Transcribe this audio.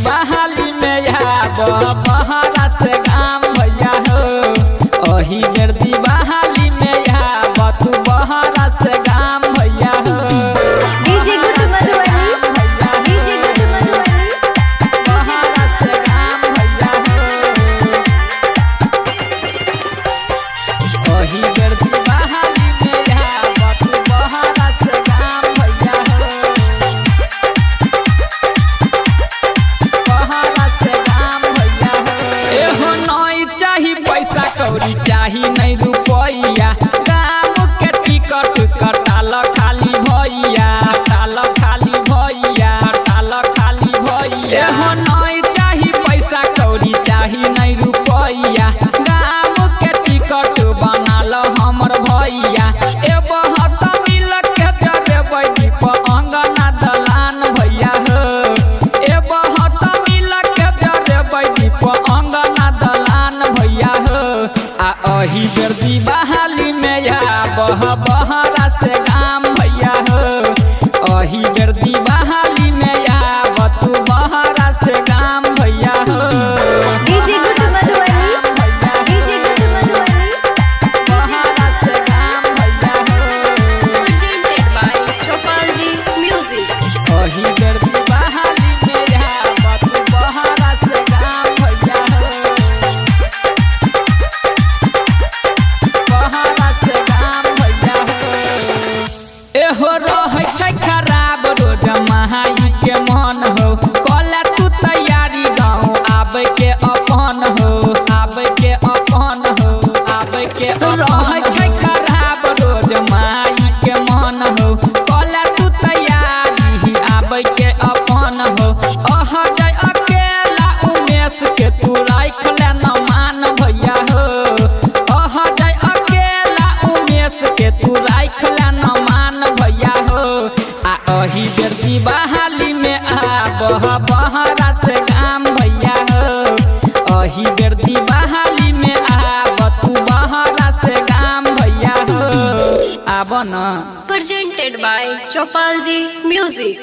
बहाली में आब बहरा से गाम भैया हो। ओही बेर बहाली में आब तू बहरा से गाम भैया हो। डीजे गुड्डू मधुबनी, डीजे गुड्डू मधुबनी, बहरा से गाम भैया हो। ओही बेर बहाली में आब तू बहरा से गाम भैया हो। बहरा से गाम भैया हो। एहो नई चाही पैसा कौड़ी चाही नहीं रुपैया। गाम के टिकट कटाल खाली भैया, कटाल खाली भैया, कटाल खाली भैया। एहो नई चाही पैसा कौड़ी चाही नहीं रुपैया। गाम के टिकट बनाल हमर भैया। ए बहत मिल के जरेबै दीप अंगना दलान भैया हो। ए बहत मिल के जरेबै दीप अंगना दलान भैया हो। आ अही बेर बहाली में आब बहरा से गाम भैया हो। अही बेर बहाली में आब तू बहरा से गाम भैया हो। डीजे गुड्डू मधुबनी, डीजे गुड्डू मधुबनी, बहरा से गाम भैया हो। presented by Chopal Ji Music। ओही बेर बहाली में आब तू बहरा से गाम भैया हो। बहरा से गाम भैया हो। एहो रहै छै खराब रोज महाई के मन हो। कले तू तैयारी गाँव आबै के अपन हो, आबै के अपन हो, आबै के रहै छै खराब रोज माई के मन हो। कले तू तैयारी आबै के अपन हो। अह जय अकेला उमेश के तू राख ले न मान भैया हो। अह जय अकेला उमेश के तू राख ले न मान भैया हो। आ अही बेर बहाली में आब बहरा से गाम भैया हो। अही बेर बहाली में आब तू बहरा से गाम भैया हो। आब न presented by Chopal Ji Music।